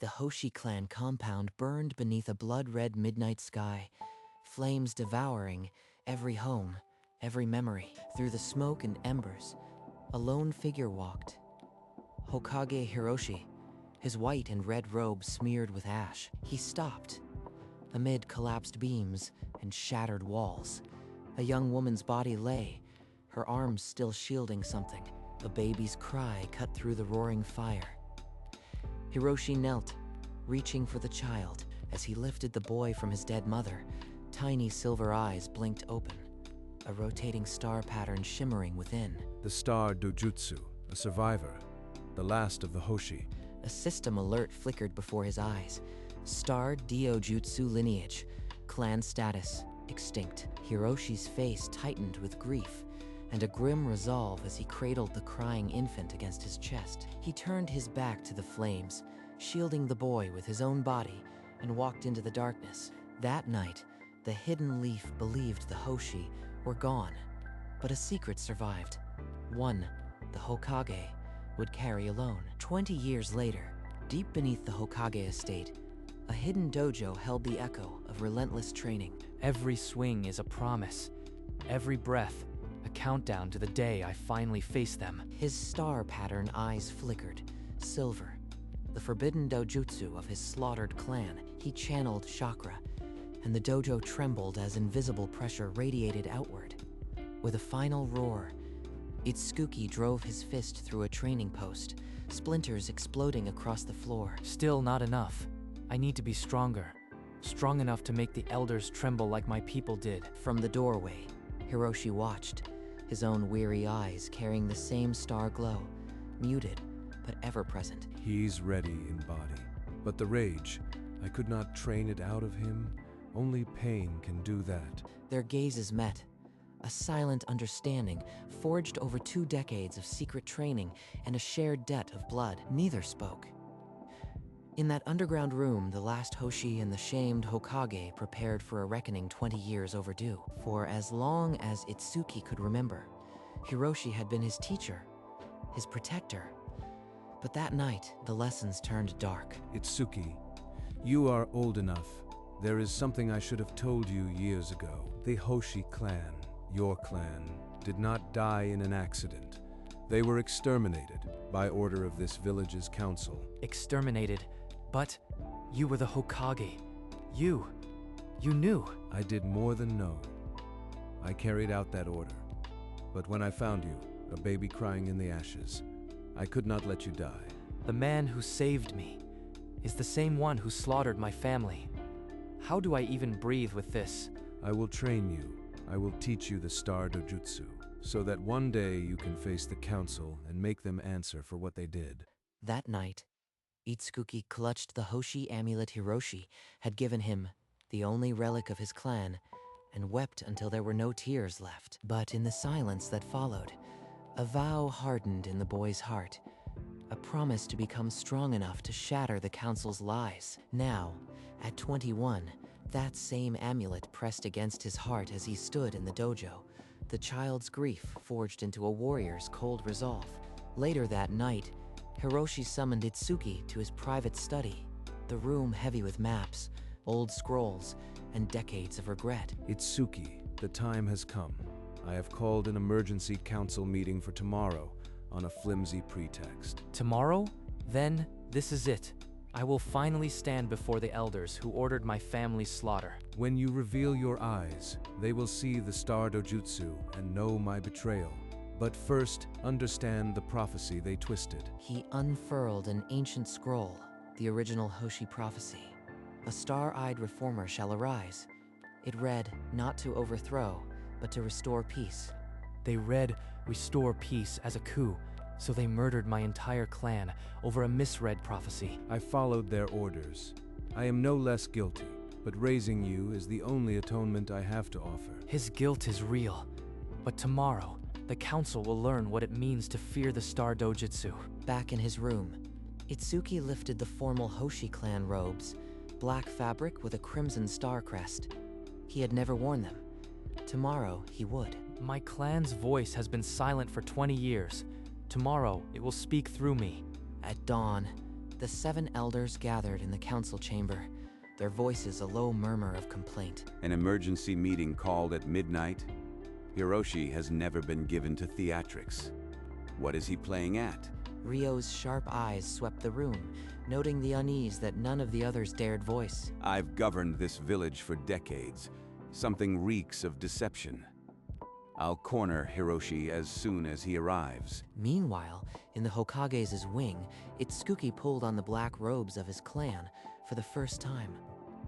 The Hoshi clan compound burned beneath a blood-red midnight sky, flames devouring every home, every memory. Through the smoke and embers, a lone figure walked. Hokage Hiroshi, his white and red robe smeared with ash. He stopped. Amid collapsed beams and shattered walls, a young woman's body lay, her arms still shielding something. A baby's cry cut through the roaring fire. Hiroshi knelt, reaching for the child. As he lifted the boy from his dead mother, tiny silver eyes blinked open, a rotating star pattern shimmering within. The star Dojutsu, a survivor, the last of the Hoshi. A system alert flickered before his eyes. Star Diojutsu lineage, clan status, extinct. Hiroshi's face tightened with grief and a grim resolve as he cradled the crying infant against his chest. He turned his back to the flames, shielding the boy with his own body, and walked into the darkness. That night, the hidden leaf believed the Hoshi were gone, but a secret survived. One the Hokage would carry alone. 20 years later, deep beneath the Hokage estate, a hidden dojo held the echo of relentless training. Every swing is a promise. Every breath, a countdown to the day I finally face them. His star pattern eyes flickered, silver, the forbidden dojutsu of his slaughtered clan. He channeled chakra, and the dojo trembled as invisible pressure radiated outward. With a final roar, Itsuki drove his fist through a training post, splinters exploding across the floor. Still not enough. I need to be stronger. Strong enough to make the elders tremble like my people did. From the doorway, Hiroshi watched, his own weary eyes carrying the same star glow, muted but ever present. He's ready in body, but the rage, I could not train it out of him. Only pain can do that. Their gazes met, a silent understanding forged over 2 decades of secret training and a shared debt of blood. Neither spoke. In that underground room, the last Hoshi and the shamed Hokage prepared for a reckoning 20 years overdue. For as long as Itsuki could remember, Hiroshi had been his teacher, his protector. But that night, the lessons turned dark. Itsuki, you are old enough. There is something I should have told you years ago. The Hoshi clan, your clan, did not die in an accident. They were exterminated by order of this village's council. Exterminated? But you were the Hokage. You knew. I did more than know. I carried out that order. But when I found you, a baby crying in the ashes, I could not let you die. The man who saved me is the same one who slaughtered my family. How do I even breathe with this? I will train you. I will teach you the Star Dojutsu, so that one day you can face the council and make them answer for what they did. That night, Itsuki clutched the Hoshi amulet Hiroshi had given him, the only relic of his clan, and wept until there were no tears left. But in the silence that followed, a vow hardened in the boy's heart, a promise to become strong enough to shatter the council's lies. Now, at 21, that same amulet pressed against his heart as he stood in the dojo, the child's grief forged into a warrior's cold resolve. Later that night, Hiroshi summoned Itsuki to his private study, the room heavy with maps, old scrolls, and decades of regret. Itsuki, the time has come. I have called an emergency council meeting for tomorrow on a flimsy pretext. Tomorrow? Then, this is it. I will finally stand before the elders who ordered my family's slaughter. When you reveal your eyes, they will see the Star Dojutsu and know my betrayal. But first, understand the prophecy they twisted. He unfurled an ancient scroll, the original Hoshi prophecy. A star-eyed reformer shall arise. It read, not to overthrow, but to restore peace. They read, restore peace as a coup, so they murdered my entire clan over a misread prophecy. I followed their orders. I am no less guilty, but raising you is the only atonement I have to offer. His guilt is real, but tomorrow, the council will learn what it means to fear the Star Dojutsu. Back in his room, Itsuki lifted the formal Hoshi clan robes, black fabric with a crimson star crest. He had never worn them. Tomorrow, he would. My clan's voice has been silent for 20 years. Tomorrow, it will speak through me. At dawn, The 7 elders gathered in the council chamber, their voices a low murmur of complaint. An emergency meeting called at midnight? Hiroshi has never been given to theatrics. What is he playing at? Ryo's sharp eyes swept the room, noting the unease that none of the others dared voice. I've governed this village for decades. Something reeks of deception. I'll corner Hiroshi as soon as he arrives. Meanwhile, in the Hokage's wing, Itsuki pulled on the black robes of his clan for the first time.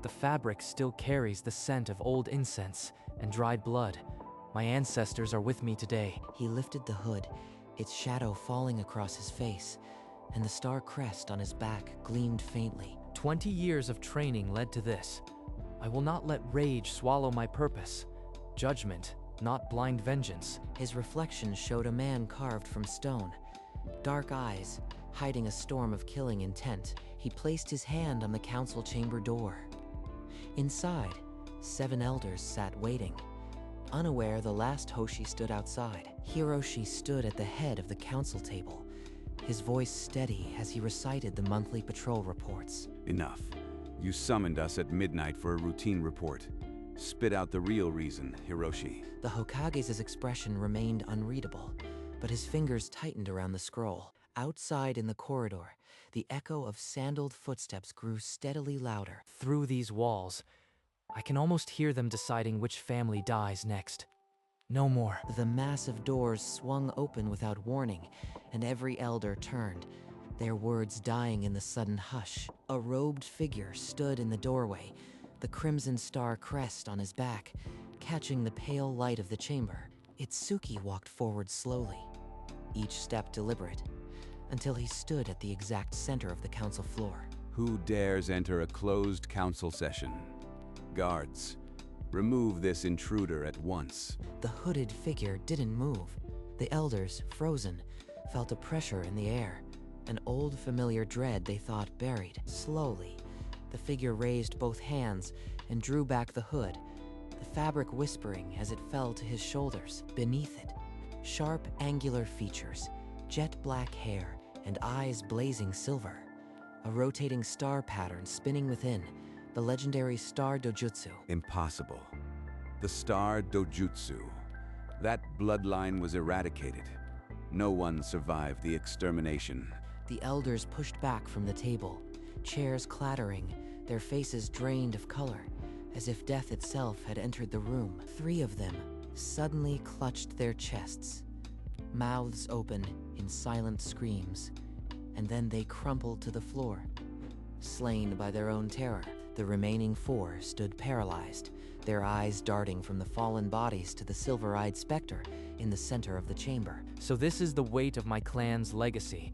The fabric still carries the scent of old incense and dried blood. My ancestors are with me today. He lifted the hood, its shadow falling across his face, and the star crest on his back gleamed faintly. 20 years of training led to this. I will not let rage swallow my purpose. Judgment, not blind vengeance. His reflection showed a man carved from stone. Dark eyes, hiding a storm of killing intent. He placed his hand on the council chamber door. Inside, 7 elders sat waiting. Unaware, the last Hoshi stood outside. Hiroshi stood at the head of the council table, his voice steady as he recited the monthly patrol reports. Enough. You summoned us at midnight for a routine report. Spit out the real reason, Hiroshi. The Hokage's expression remained unreadable, but his fingers tightened around the scroll. Outside in the corridor, the echo of sandaled footsteps grew steadily louder. Through these walls, I can almost hear them deciding which family dies next. No more. The massive doors swung open without warning, and every elder turned, their words dying in the sudden hush. A robed figure stood in the doorway, the crimson star crest on his back, catching the pale light of the chamber. Itsuki walked forward slowly, each step deliberate, until he stood at the exact center of the council floor. Who dares enter a closed council session? Guards, remove this intruder at once. The hooded figure didn't move. The elders, frozen, felt a pressure in the air, an old familiar dread they thought buried. Slowly, the figure raised both hands and drew back the hood, the fabric whispering as it fell to his shoulders. Beneath it, sharp, angular features, jet black hair, and eyes blazing silver. A rotating star pattern spinning within, the legendary Star Dojutsu. Impossible. The Star Dojutsu. That bloodline was eradicated. No one survived the extermination. The elders pushed back from the table, chairs clattering, their faces drained of color, as if death itself had entered the room. 3 of them suddenly clutched their chests, mouths open in silent screams, and then they crumpled to the floor, slain by their own terror. The remaining 4 stood paralyzed, their eyes darting from the fallen bodies to the silver-eyed specter in the center of the chamber. So this is the weight of my clan's legacy.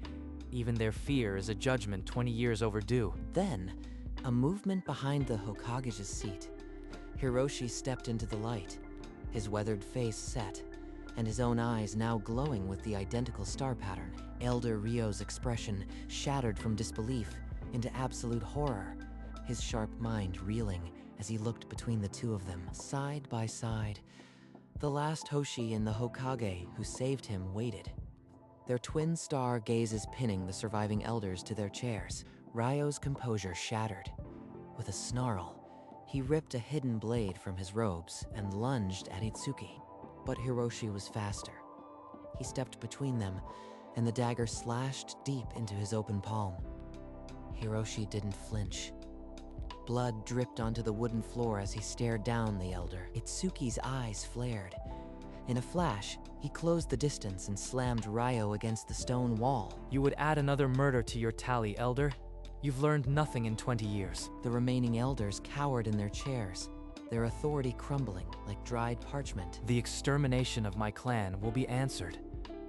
Even their fear is a judgment 20 years overdue. Then, a movement behind the Hokage's seat. Hiroshi stepped into the light, his weathered face set, and his own eyes now glowing with the identical star pattern. Elder Ryo's expression shattered from disbelief into absolute horror, his sharp mind reeling as he looked between the 2 of them, side by side. The last Hoshi in the Hokage who saved him waited, their twin star gazes pinning the surviving elders to their chairs. Ryo's composure shattered. With a snarl, he ripped a hidden blade from his robes and lunged at Itsuki. But Hiroshi was faster. He stepped between them, and the dagger slashed deep into his open palm. Hiroshi didn't flinch. Blood dripped onto the wooden floor as he stared down the elder. Itsuki's eyes flared. In a flash, he closed the distance and slammed Ryo against the stone wall. You would add another murder to your tally, Elder? You've learned nothing in 20 years. The remaining elders cowered in their chairs, their authority crumbling like dried parchment. The extermination of my clan will be answered,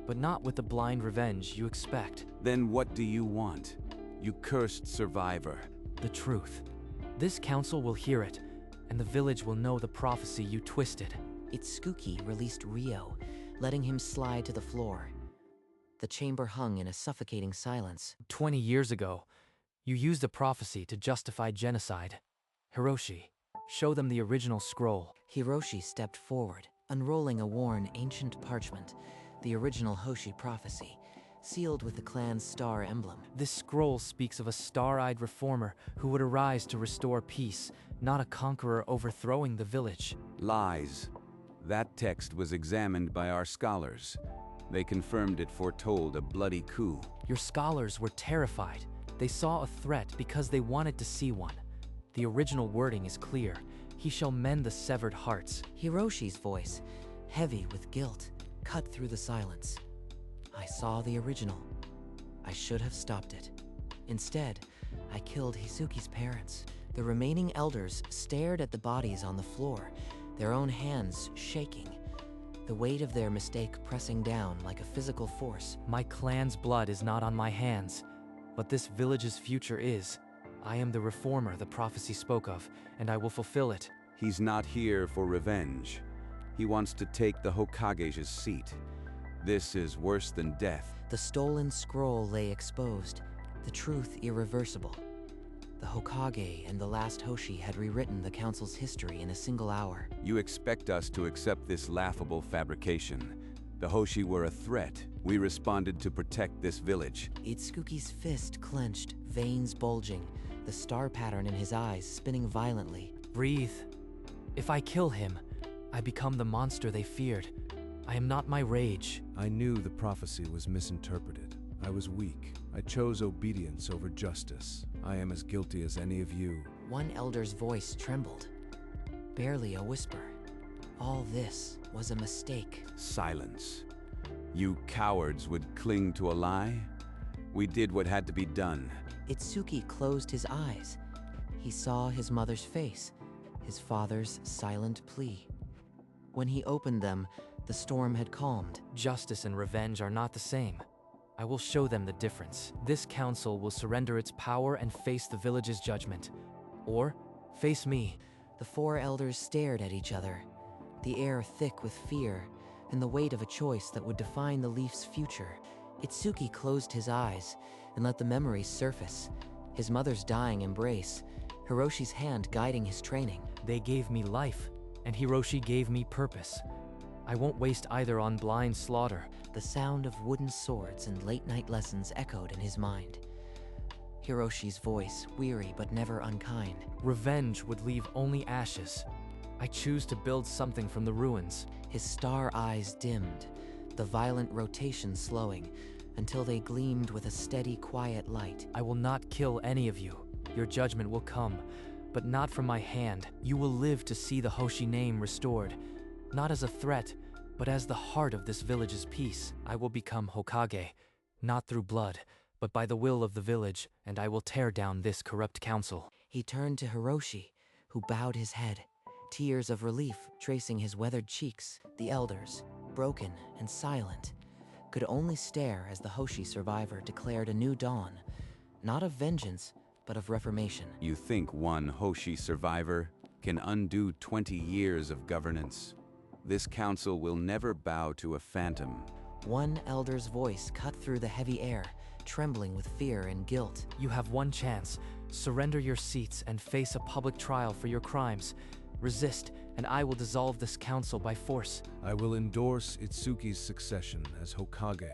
but not with the blind revenge you expect. Then what do you want? You cursed survivor. The truth. This council will hear it, and the village will know the prophecy you twisted. Itsuki released Ryo, letting him slide to the floor. The chamber hung in a suffocating silence. 20 years ago, you used the prophecy to justify genocide. Hiroshi, show them the original scroll. Hiroshi stepped forward, unrolling a worn, ancient parchment, the original Hoshi prophecy, sealed with the clan's star emblem. This scroll speaks of a star-eyed reformer who would arise to restore peace, not a conqueror overthrowing the village. Lies. That text was examined by our scholars. They confirmed it foretold a bloody coup. Your scholars were terrified. They saw a threat because they wanted to see one. The original wording is clear. He shall mend the severed hearts. Hiroshi's voice, heavy with guilt, cut through the silence. I saw the original. I should have stopped it. Instead, I killed Hisuki's parents. The remaining elders stared at the bodies on the floor, their own hands shaking, the weight of their mistake pressing down like a physical force. My clan's blood is not on my hands, but this village's future is. I am the reformer the prophecy spoke of, and I will fulfill it. He's not here for revenge. He wants to take the Hokage's seat. This is worse than death. The stolen scroll lay exposed, the truth irreversible. The Hokage and the last Hoshi had rewritten the council's history in a single hour. You expect us to accept this laughable fabrication. The Hoshi were a threat. We responded to protect this village. Itsuki's fist clenched, veins bulging, the star pattern in his eyes spinning violently. Breathe. If I kill him, I become the monster they feared. I am not my rage. I knew the prophecy was misinterpreted. I was weak. I chose obedience over justice. I am as guilty as any of you. One elder's voice trembled, barely a whisper. All this was a mistake. Silence. You cowards would cling to a lie? We did what had to be done. Itsuki closed his eyes. He saw his mother's face, his father's silent plea. When he opened them, the storm had calmed. Justice and revenge are not the same. I will show them the difference. This council will surrender its power and face the village's judgment. Or face me. The four elders stared at each other, the air thick with fear and the weight of a choice that would define the Leaf's future. Itsuki closed his eyes and let the memories surface. His mother's dying embrace, Hiroshi's hand guiding his training. They gave me life, and Hiroshi gave me purpose. I won't waste either on blind slaughter. The sound of wooden swords and late-night lessons echoed in his mind. Hiroshi's voice, weary but never unkind. Revenge would leave only ashes. I choose to build something from the ruins. His star eyes dimmed, the violent rotation slowing, until they gleamed with a steady, quiet light. I will not kill any of you. Your judgment will come, but not from my hand. You will live to see the Hoshi name restored, not as a threat, but as the heart of this village's peace. I will become Hokage, not through blood, but by the will of the village, and I will tear down this corrupt council. He turned to Hiroshi, who bowed his head, tears of relief tracing his weathered cheeks. The elders, broken and silent, could only stare as the Hoshi survivor declared a new dawn, not of vengeance, but of reformation. You think one Hoshi survivor can undo 20 years of governance? This council will never bow to a phantom. One elder's voice cut through the heavy air, trembling with fear and guilt. You have one chance. Surrender your seats and face a public trial for your crimes. Resist, and I will dissolve this council by force. I will endorse Itsuki's succession as Hokage.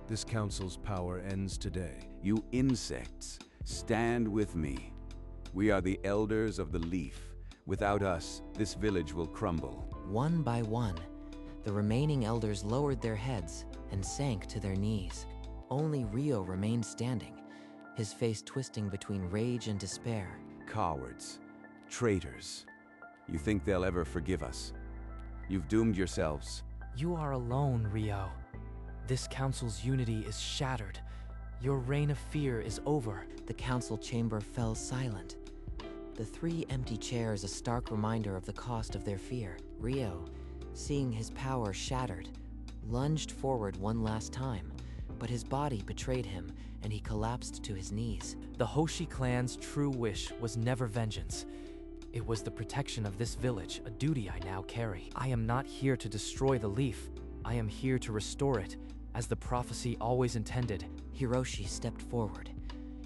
This council's power ends today. You insects, stand with me. We are the elders of the Leaf. Without us, this village will crumble. One by one, the remaining elders lowered their heads and sank to their knees. Only Ryo remained standing, his face twisting between rage and despair. Cowards, traitors. You think they'll ever forgive us? You've doomed yourselves. You are alone, Ryo. This council's unity is shattered. Your reign of fear is over. The council chamber fell silent. The three empty chairs a stark reminder of the cost of their fear. Ryo, seeing his power shattered, lunged forward one last time, but his body betrayed him and he collapsed to his knees. The Hoshi clan's true wish was never vengeance. It was the protection of this village, a duty I now carry. I am not here to destroy the Leaf. I am here to restore it, as the prophecy always intended. Hiroshi stepped forward,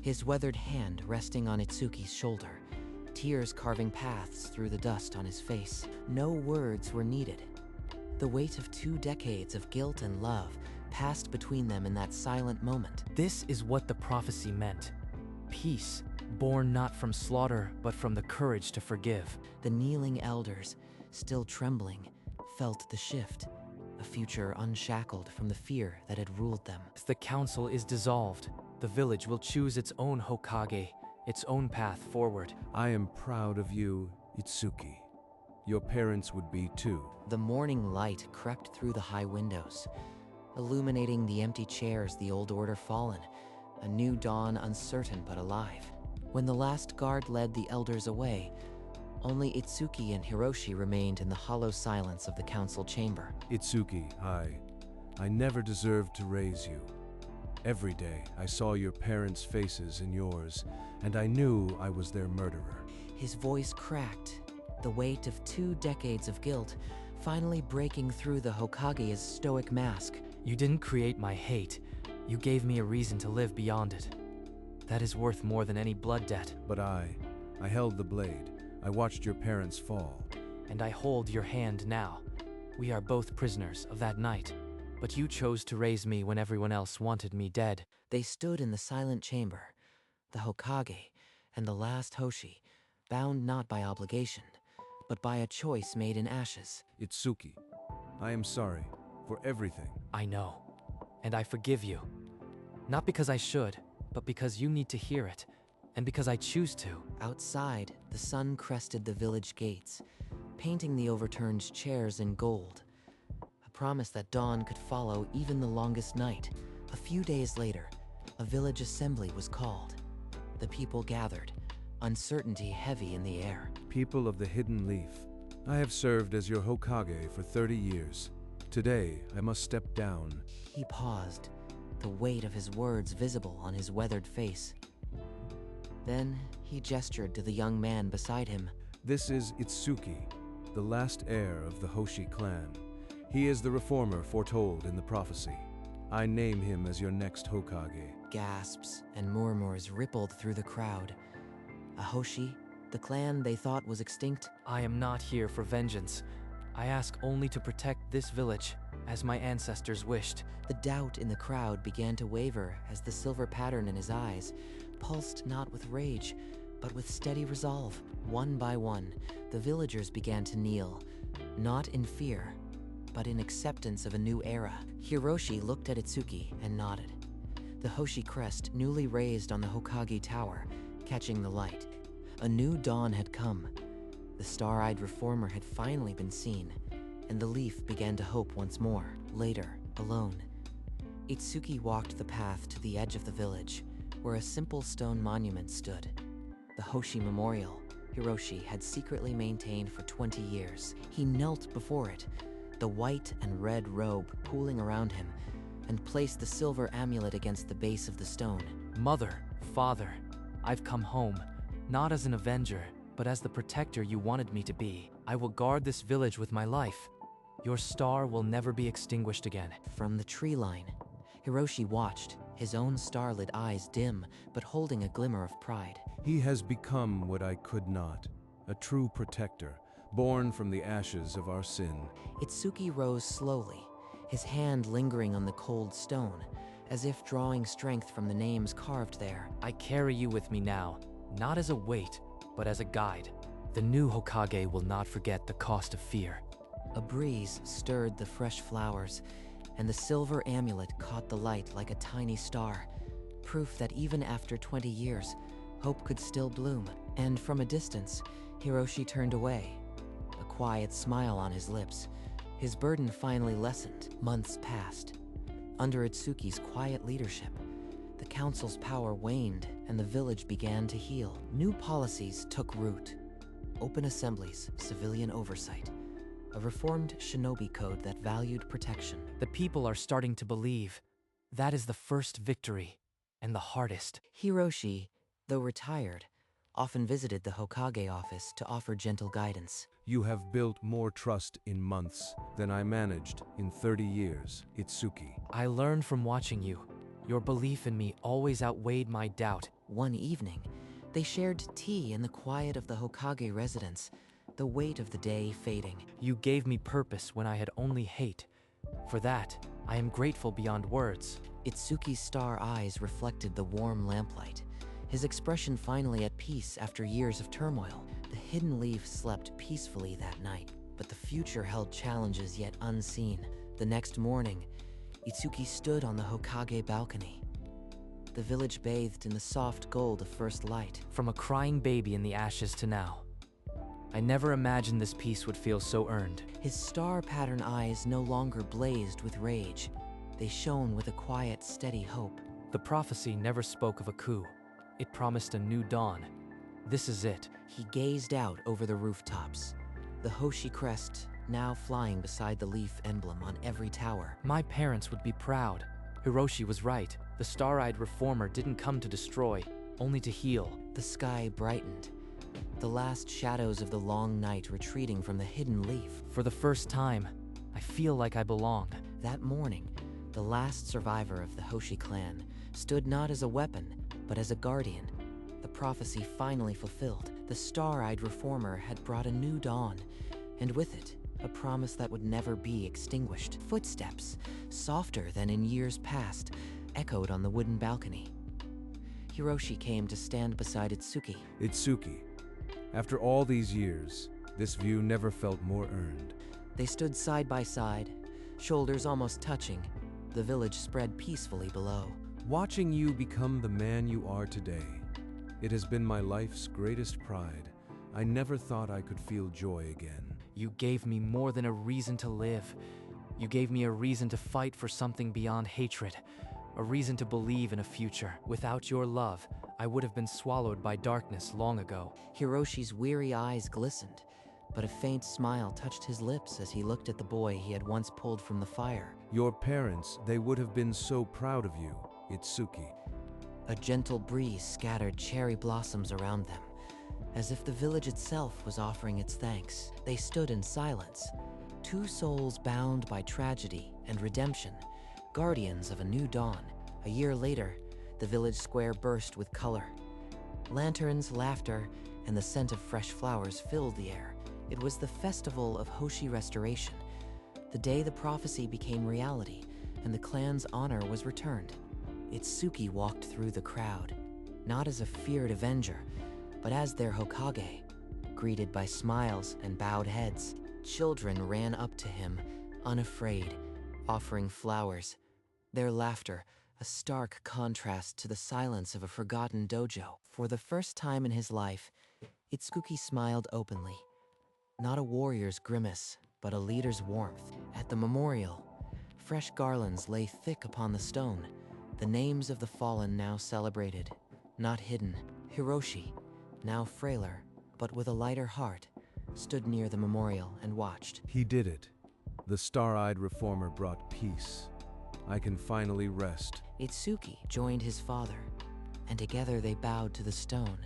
his weathered hand resting on Itsuki's shoulder, tears carving paths through the dust on his face. No words were needed. The weight of 2 decades of guilt and love passed between them in that silent moment. This is what the prophecy meant. Peace, born not from slaughter, but from the courage to forgive. The kneeling elders, still trembling, felt the shift, a future unshackled from the fear that had ruled them. The council is dissolved. The village will choose its own Hokage, its own path forward. I am proud of you, Itsuki. Your parents would be too. The morning light crept through the high windows, illuminating the empty chairs, the old order fallen, a new dawn uncertain but alive. When the last guard led the elders away, only Itsuki and Hiroshi remained in the hollow silence of the council chamber. Itsuki, I never deserved to raise you. Every day I saw your parents' faces in yours, and I knew I was their murderer. His voice cracked, the weight of 2 decades of guilt finally breaking through the Hokage's stoic mask. You didn't create my hate. You gave me a reason to live beyond it. That is worth more than any blood debt. But I held the blade. I watched your parents fall. And I hold your hand now. We are both prisoners of that night. But you chose to raise me when everyone else wanted me dead. They stood in the silent chamber, the Hokage and the last Hoshi, bound not by obligation, but by a choice made in ashes. Itsuki, I am sorry for everything. I know, and I forgive you. Not because I should, but because you need to hear it, and because I choose to. Outside, the sun crested the village gates, painting the overturned chairs in gold. A promise that dawn could follow even the longest night. A few days later, a village assembly was called. The people gathered, uncertainty heavy in the air. People of the Hidden Leaf, I have served as your Hokage for 30 years. Today, I must step down. He paused, the weight of his words visible on his weathered face. Then he gestured to the young man beside him. This is Itsuki, the last heir of the Hoshi clan. He is the reformer foretold in the prophecy. I name him as your next Hokage. Gasps and murmurs rippled through the crowd. A Hoshi, the clan they thought was extinct? I am not here for vengeance. I ask only to protect this village, as my ancestors wished. The doubt in the crowd began to waver as the silver pattern in his eyes pulsed not with rage, but with steady resolve. One by one, the villagers began to kneel, not in fear, but in acceptance of a new era. Hiroshi looked at Itsuki and nodded. The Hoshi crest newly raised on the Hokage tower, catching the light. A new dawn had come. The star-eyed reformer had finally been seen, and the leaf began to hope once more. Later, alone, Itsuki walked the path to the edge of the village, where a simple stone monument stood. The Hoshi Memorial Hiroshi had secretly maintained for 20 years. He knelt before it, the white and red robe pooling around him, and placed the silver amulet against the base of the stone. Mother, father, I've come home, not as an avenger, but as the protector you wanted me to be. I will guard this village with my life. Your star will never be extinguished again. From the tree line, Hiroshi watched, his own starlit eyes dim, but holding a glimmer of pride. He has become what I could not, a true protector, born from the ashes of our sin. Itsuki rose slowly, his hand lingering on the cold stone, as if drawing strength from the names carved there. I carry you with me now, not as a weight, but as a guide. The new Hokage will not forget the cost of fear. A breeze stirred the fresh flowers, and the silver amulet caught the light like a tiny star, proof that even after 20 years, hope could still bloom. And from a distance, Hiroshi turned away, a quiet smile on his lips. His burden finally lessened. Months passed. Under Itsuki's quiet leadership, the council's power waned and the village began to heal. New policies took root. Open assemblies, civilian oversight, a reformed shinobi code that valued protection. The people are starting to believe. That is the first victory, and the hardest. Hiroshi, though retired, often visited the Hokage office to offer gentle guidance. You have built more trust in months than I managed in 30 years, Itsuki. I learned from watching you. Your belief in me always outweighed my doubt. One evening, they shared tea in the quiet of the Hokage residence, the weight of the day fading. You gave me purpose when I had only hate. For that, I am grateful beyond words. Itsuki's star eyes reflected the warm lamplight, his expression finally at peace after years of turmoil. The hidden leaf slept peacefully that night, but the future held challenges yet unseen. The next morning, Itsuki stood on the Hokage balcony. The village bathed in the soft gold of first light. From a crying baby in the ashes to now, I never imagined this peace would feel so earned. His star-pattern eyes no longer blazed with rage. They shone with a quiet, steady hope. The prophecy never spoke of a coup. It promised a new dawn. This is it. He gazed out over the rooftops, the Hoshi crest now flying beside the leaf emblem on every tower. My parents would be proud. Hiroshi was right. The star-eyed reformer didn't come to destroy, only to heal. The sky brightened, the last shadows of the long night retreating from the hidden leaf. For the first time, I feel like I belong. That morning, the last survivor of the Hoshi clan stood not as a weapon, but as a guardian. The prophecy finally fulfilled. The star-eyed reformer had brought a new dawn, and with it, a promise that would never be extinguished. Footsteps, softer than in years past, echoed on the wooden balcony. Hiroshi came to stand beside Itsuki. Itsuki, after all these years, this view never felt more earned. They stood side by side, shoulders almost touching. The village spread peacefully below. Watching you become the man you are today, it has been my life's greatest pride. I never thought I could feel joy again. You gave me more than a reason to live. You gave me a reason to fight for something beyond hatred, a reason to believe in a future. Without your love, I would have been swallowed by darkness long ago. Hiroshi's weary eyes glistened, but a faint smile touched his lips as he looked at the boy he had once pulled from the fire. Your parents, they would have been so proud of you, Itsuki. A gentle breeze scattered cherry blossoms around them, as if the village itself was offering its thanks. They stood in silence, two souls bound by tragedy and redemption, guardians of a new dawn. A year later, the village square burst with color. Lanterns, laughter, and the scent of fresh flowers filled the air. It was the festival of Hoshi restoration, the day the prophecy became reality and the clan's honor was returned. Itsuki walked through the crowd, not as a feared avenger, but as their Hokage, greeted by smiles and bowed heads. Children ran up to him, unafraid, offering flowers, their laughter a stark contrast to the silence of a forgotten dojo. For the first time in his life, Itsuki smiled openly. Not a warrior's grimace, but a leader's warmth. At the memorial, fresh garlands lay thick upon the stone, the names of the fallen now celebrated, not hidden. Hiroshi, now frailer, but with a lighter heart, stood near the memorial and watched. He did it. The star-eyed reformer brought peace. I can finally rest. Itsuki joined his father, and together they bowed to the stone.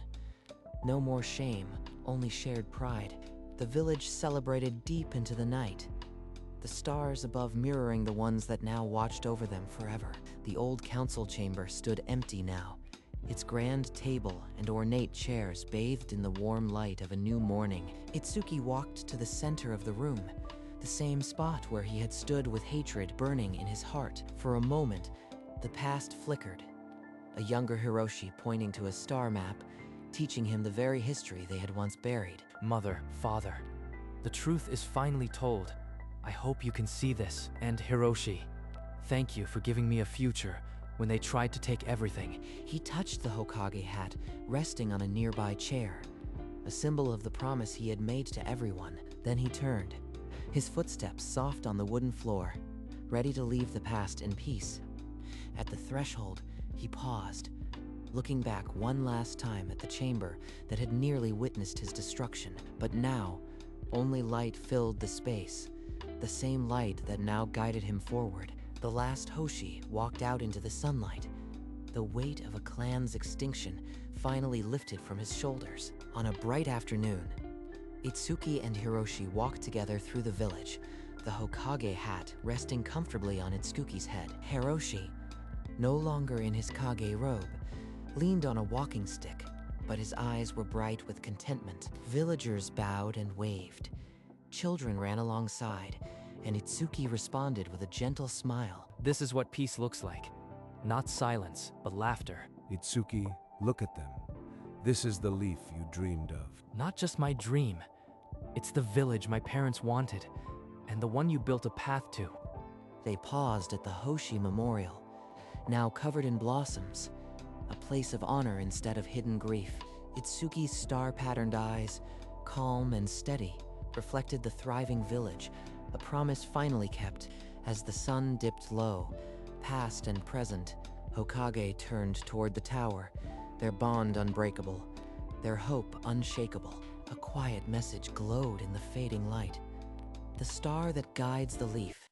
No more shame, only shared pride. The village celebrated deep into the night, the stars above mirroring the ones that now watched over them forever. The old council chamber stood empty now, its grand table and ornate chairs bathed in the warm light of a new morning. Itsuki walked to the center of the room, the same spot where he had stood with hatred burning in his heart. For a moment, the past flickered, a younger Hiroshi pointing to a star map, teaching him the very history they had once buried. Mother, father, the truth is finally told. I hope you can see this. And Hiroshi, thank you for giving me a future when they tried to take everything. He touched the Hokage hat, resting on a nearby chair, a symbol of the promise he had made to everyone. Then he turned, his footsteps soft on the wooden floor, ready to leave the past in peace. At the threshold, he paused, looking back one last time at the chamber that had nearly witnessed his destruction. But now, only light filled the space, the same light that now guided him forward. The last Hoshi walked out into the sunlight. The weight of a clan's extinction finally lifted from his shoulders. On a bright afternoon, Itsuki and Hiroshi walked together through the village, the Hokage hat resting comfortably on Itsuki's head. Hiroshi, no longer in his Kage robe, leaned on a walking stick, but his eyes were bright with contentment. Villagers bowed and waved. Children ran alongside, and Itsuki responded with a gentle smile. This is what peace looks like. Not silence, but laughter. Itsuki, look at them. This is the leaf you dreamed of. Not just my dream. It's the village my parents wanted, and the one you built a path to. They paused at the Hoshi Memorial, now covered in blossoms, a place of honor instead of hidden grief. Itsuki's star-patterned eyes, calm and steady, reflected the thriving village, a promise finally kept. As the sun dipped low, past and present, Hokage turned toward the tower, their bond unbreakable, their hope unshakable. A quiet message glowed in the fading light. The star that guides the leaf